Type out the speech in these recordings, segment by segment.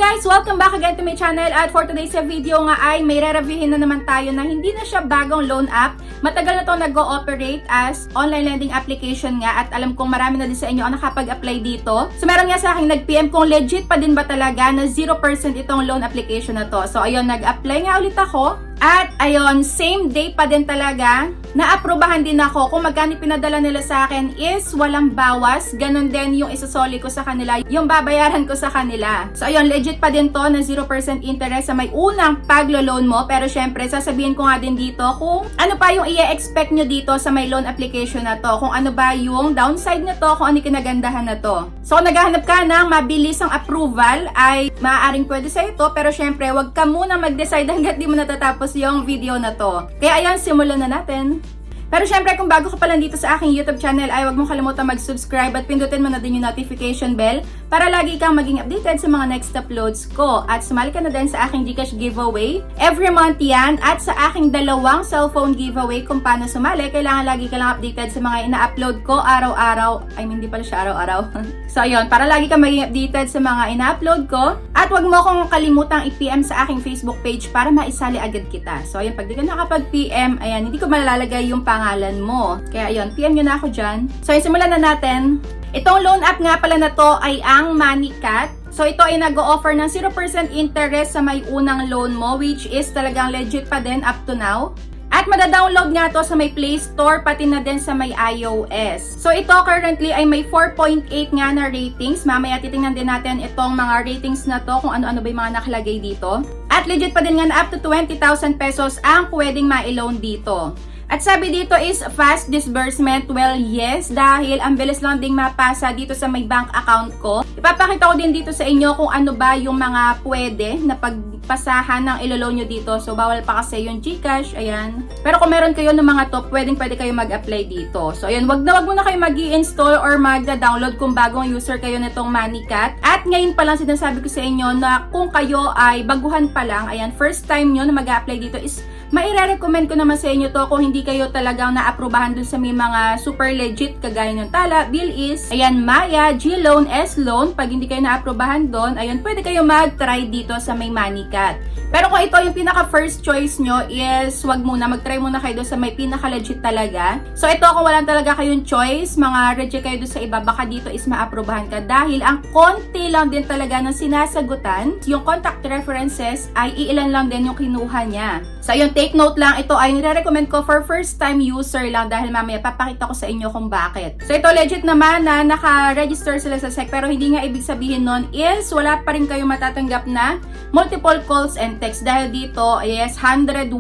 guys! Welcome back again to my channel at for today's video nga ay may re-reviewin na naman tayo na hindi na siya bagong loan app. Matagal na itong nag-ooperate as online lending application nga at alam kong marami na din sa inyo ang nakapag-apply dito. So meron nga sa akin nag-PM kung legit pa din ba talaga na 0% itong loan application na to. So ayun, nag-apply nga ulit ako. At ayun, same day pa din talaga, na-aprobahan din ako. Kung magkano pinadala nila sa akin is walang bawas. Ganon din yung isosoli ko sa kanila, yung babayaran ko sa kanila. So ayun, legit pa din to na 0% interest sa may unang paglo-loan mo. Pero syempre, sasabihin ko nga din dito kung ano pa yung i-expect nyo dito sa may loan application na to. Kung ano ba yung downside na to, kung ano yung kinagandahan na to. So kung naghahanap ka ng mabilisang approval, ay maaaring pwede sa ito. Pero syempre, wag ka muna mag-decide hanggat di mo natatapos yung video na to. Kaya ayan, simulan na natin. Pero syempre, kung bago ka pa lang dito sa aking YouTube channel, ay huwag mong kalimutan mag-subscribe at pindutin mo na din yung notification bell para lagi kang maging updated sa mga next uploads ko. At sumali ka na din sa aking Gcash giveaway. Every month yan. At sa aking dalawang cellphone giveaway kung paano sumali, kailangan lagi ka lang updated sa mga ina-upload ko araw-araw. I mean, hindi pala siya araw-araw. So, ayun. Para lagi kang maging updated sa mga ina-upload ko. At huwag mo akong kalimutang i-PM sa aking Facebook page para maisali agad kita. So, ayun. Pag di ka nakapag-PM, ayan, hindi ko malalagay yung pangalan mo. Kaya ayun, PM nyo na ako dyan. So, ayun, simulan na natin. Itong loan app nga pala na to ay ang MoneyCat. So, ito ay nag-o-offer ng 0% interest sa may unang loan mo, which is talagang legit pa din up to now. At madadownload nga to sa may Play Store, pati na din sa may iOS. So, ito currently ay may 4.8 nga na ratings. Mamaya titingnan din natin itong mga ratings na to, kung ano-ano ba yung mga nakalagay dito. At legit pa din nga na up to 20,000 pesos ang pwedeng ma-loan dito. At sabi dito is fast disbursement. Well, yes, dahil ang bilis lang ding mapasa dito sa may bank account ko. Ipapakita ko din dito sa inyo kung ano ba yung mga pwede na pagpasahan ng ilo-loan nyo dito. So, bawal pa kasi yung Gcash, ayan. Pero kung meron kayo ng mga to, pwede kayo mag-apply dito. So, ayan, wag muna kayo mag-i-install or mag-download kung bagong user kayo nitong MoneyCat. At ngayon pa lang sinasabi ko sa inyo na kung kayo ay baguhan pa lang, ayan, first time nyo na mag-apply dito is maire-recommend ko naman sa inyo to kung hindi kayo talagang na-aprobahan dun sa may mga super legit kagaya ng Tala, Bilis, ayan, Maya, G-Loan, S-Loan. Pag hindi kayo na-aprobahan doon, ayun, pwede kayo mag-try dito sa may MoneyCat. Pero kung ito yung pinaka-first choice nyo is wag muna, mag-try muna kayo doon sa may pinaka-legit talaga. So ito, kung wala talaga kayong choice, mga reject kayo doon sa iba, baka dito is ma-aprobahan ka dahil ang konti lang din talaga ng sinasagutan. Yung contact references ay iilan lang din yung kinuha niya. So ayun, take note lang, ito ay nire-recommend ko for first time user lang dahil mamaya papakita ko sa inyo kung bakit. So ito legit naman na naka-register sila sa SEC, pero hindi nga ibig sabihin nun is wala pa rin kayo matatanggap na multiple calls and text dahil dito, yes, 101%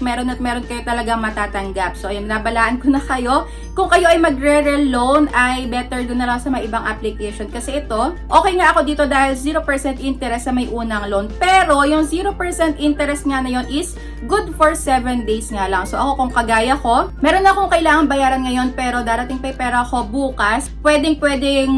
meron at meron kayo talaga matatanggap. So ayun, nabalaan ko na kayo. Kung kayo ay magre-loan ay better doon na lang sa may ibang application kasi ito, okay nga ako dito dahil 0% interest sa may unang loan. Pero yung 0% interest nga na yun is good for 7 days nga lang. So ako kung kagaya ko, meron akong kailangan bayaran ngayon pero darating pa yung pera ko bukas, pwedeng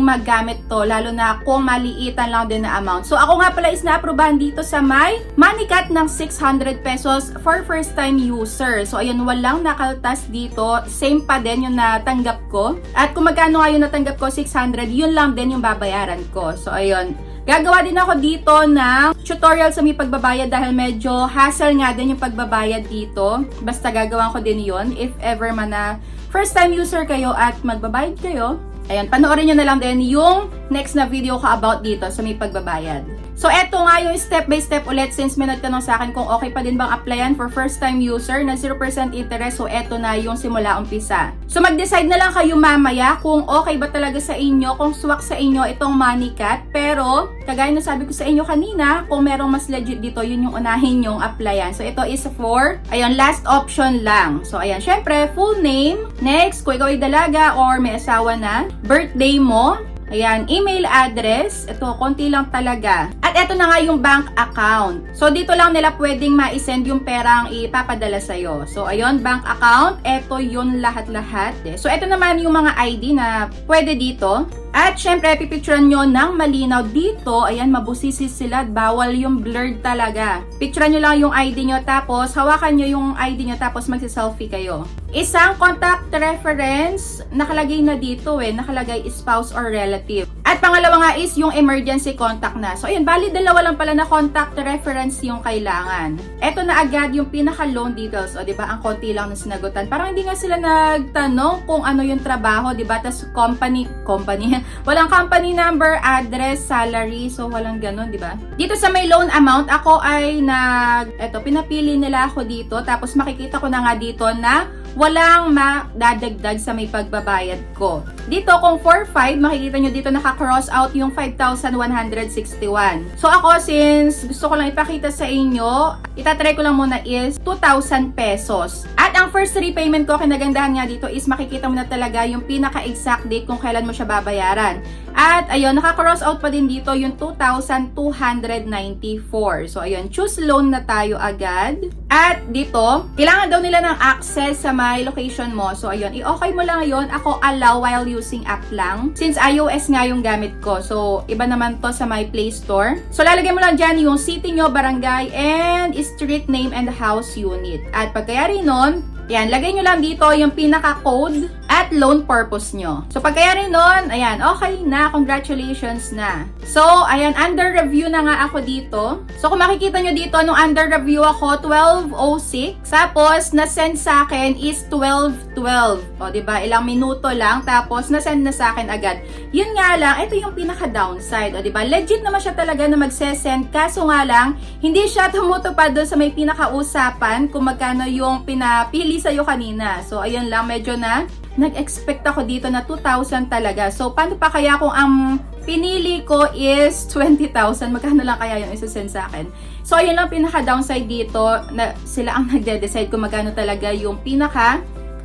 maggamit to lalo na kung maliitan lang din na amount. So ako nga pala is na-aprobahan dito sa may MoneyCat ng 600 pesos for first time user. So ayun, walang nakaltas dito. Same pa din yung natanggap ko. At kung magkano nga yung natanggap ko, 600, yun lang din yung babayaran ko. So ayun, gagawa din ako dito ng tutorial sa may pagbabayad dahil medyo hassle nga din yung pagbabayad dito. Basta gagawa ko din yun if ever man na first time user kayo at magbabayad kayo. Ayan, panoorin nyo na lang din yung next na video ko about dito sa may pagbabayad. So, eto nga yung step by step ulit since may nagtanong sa akin kung okay pa din bang applyan for first time user na 0% interest. So, eto na yung simula umpisa. So, mag-decide na lang kayo mamaya kung okay ba talaga sa inyo, kung swak sa inyo itong MoneyCat. Pero, kagaya na sabi ko sa inyo kanina, kung merong mas legit dito, yun yung unahin yung applyan. So, ito is for, ayun, last option lang. So, ayan, syempre, full name. Next, kung ikaw ay dalaga or may asawa na, birthday mo. Ayan, email address. Ito, konti lang talaga. At ito na nga yung bank account. So, dito lang nila pwedeng ma-send yung perang ipapadala sa'yo. So, ayun, bank account. Ito yun lahat-lahat. So, ito naman yung mga ID na pwede dito. At syempre, pipicturean nyo ng malinaw dito. Ayan, mabusisis sila. Bawal yung blurred talaga. Picturean nyo lang yung ID nyo, tapos hawakan nyo yung ID nyo, tapos magsiselfie kayo. Isang contact reference, nakalagay na dito nakalagay spouse or relative. At At pangalawa nga is yung emergency contact na. So ayun, bali dalawa lang pala na contact reference yung kailangan. Ito na agad yung pinaka-loan details. O diba, ang konti lang na sinagutan. Parang hindi nga sila nagtanong kung ano yung trabaho, diba? Tapos company, walang company number, address, salary. So walang ganun, diba? Dito sa may loan amount, ako ay pinapili nila ako dito. Tapos makikita ko na nga dito na walang madadagdag sa may pagbabayad ko. Dito, kung 4-5, makikita nyo dito naka-cross out yung 5,161. So ako, since gusto ko lang ipakita sa inyo, itatry ko lang muna is 2,000 pesos. At ang first repayment ko, kinagandahan nga dito is makikita mo na talaga yung pinaka-exact date kung kailan mo siya babayaran. At ayun, naka-cross out pa din dito yung 2,294. So ayun, choose loan na tayo agad. At dito, kailangan daw nila ng access sa my location mo. So ayun, i-okay mo lang ngayon. Ako allow while using app lang. Since iOS nga yung gamit ko. So iba naman to sa my Play Store. So lalagay mo lang dyan yung city nyo, barangay, and street name and house unit. At pagkayari nun, yan, lagay nyo lang dito yung pinaka-code at loan purpose nyo. So, pagkayari nun, ayan, okay na, congratulations na. So, ayan, under review na nga ako dito. So, kung makikita nyo dito, nung under review ako, 12:06. Tapos, na-send sa akin is 12:12. O, diba, ilang minuto lang. Tapos, na-send na sa akin agad. Yun nga lang, ito yung pinaka-downside. O, diba, legit naman siya talaga na magse-send. Kaso nga lang, hindi siya tumutupad doon sa may pinaka-usapan kung magkano yung pinapili sa'yo kanina. So, ayun lang, medyo nag-expect ako dito na 2,000 talaga. So, paano pa kaya kung ang pinili ko is 20,000? Magkano lang kaya yung isa-send sa akin? So, ayun lang pinaka-downside dito na sila ang nagde-decide kung magkano talaga yung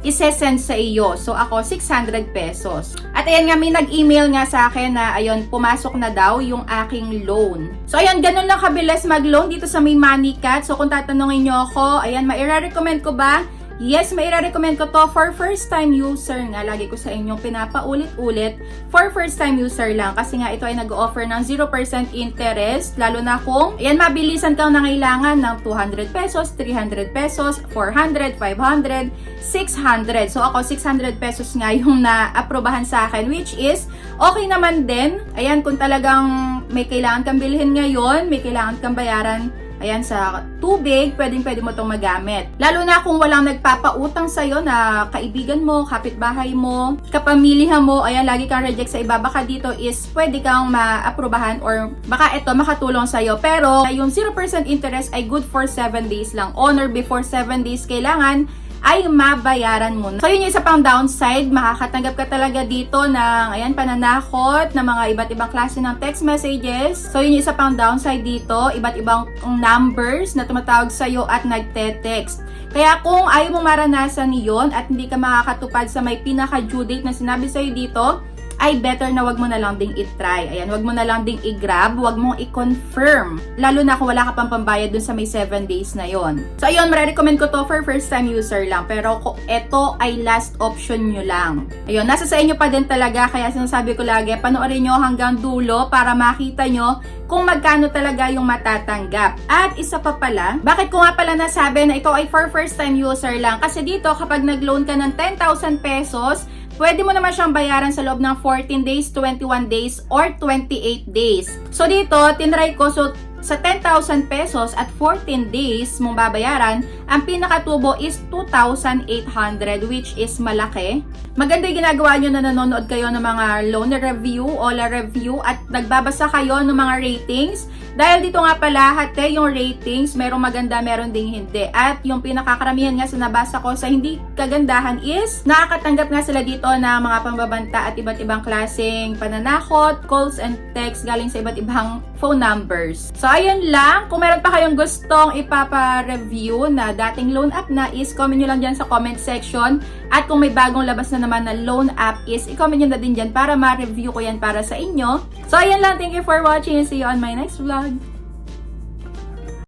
isa-send sa iyo. So, ako, 600 pesos. At ayan nga, may nag-email nga sa akin na, ayun, pumasok na daw yung aking loan. So, ayan, ganun lang kabilis mag-loan dito sa may MoneyCat. So, kung tatanungin nyo ako, ayan, maire-recommend ko ba? Yes, maire-recommend ko to for first-time user nga. Lagi ko sa inyong pinapaulit-ulit for first-time user lang. Kasi nga ito ay nag-offer ng 0% interest. Lalo na kung, ayan, mabilisan kang nangailangan ng 200 pesos, 300 pesos, 400, 500, 600. So ako, 600 pesos nga yung na-aprobahan sa akin, which is okay naman din. Ayan, kung talagang may kailangan kang bilhin ngayon, may kailangan kang bayaran, ayan, sa tubig, pwede mo itong magamit. Lalo na kung walang nagpapautang sa'yo na kaibigan mo, kapitbahay mo, kapamilya mo, ayan, lagi kang reject sa iba, baka dito is pwede kang maaprubahan or baka ito makatulong sa'yo. Pero yung 0% interest ay good for 7 days lang. On or before 7 days, kailangan ay mabayaran mo. So, yun yung isa pang downside. Makakatanggap ka talaga dito ng, ayan, pananakot na mga iba't ibang klase ng text messages. So, yun yung isa pang downside dito. Iba't ibang numbers na tumatawag sa'yo at nagte-text. Kaya kung ayaw mo maranasan yun at hindi ka makakatupad sa may pinaka-due date na sinabi sa'yo dito, ay better na wag mo na lang ding i-try. Ayan, wag mo na lang ding i-grab, wag mong i-confirm. Lalo na kung wala ka pang pambayad dun sa may 7 days na yon. So ayun, marirecommend ko to for first time user lang. Pero kung ito ay last option nyo lang. Ayun, nasa sa inyo pa din talaga. Kaya sinasabi ko lagi, panoorin nyo hanggang dulo para makita nyo kung magkano talaga yung matatanggap. At isa pa pala, bakit ko nga pala nasabi na ito ay for first time user lang? Kasi dito, kapag nag-loan ka ng 10,000 pesos, pwede mo naman siyang bayaran sa loob ng 14 days, 21 days, or 28 days. So dito, tinry ko, so sa 10,000 pesos at 14 days mong babayaran, ang pinakatubo is 2,800, which is malaki. Maganda yung ginagawa nyo na nanonood kayo ng mga loan review, Ola review, at nagbabasa kayo ng mga ratings. Dahil dito nga pala, hati yung ratings, merong maganda, meron ding hindi. At yung pinakakaramihan nga sa nabasa ko sa hindi kagandahan is, nakakatanggap nga sila dito na mga pambabanta at iba't ibang klaseng pananakot, calls and texts galing sa iba't ibang phone numbers. So, ayun lang. Kung meron pa kayong gustong ipapa-review na dating loan app na is, comment nyo lang dyan sa comment section. At kung may bagong labas na naman na loan app is, i-comment nyo na din dyan para ma-review ko yan para sa inyo. So, ayun lang. Thank you for watching and see you on my next vlog.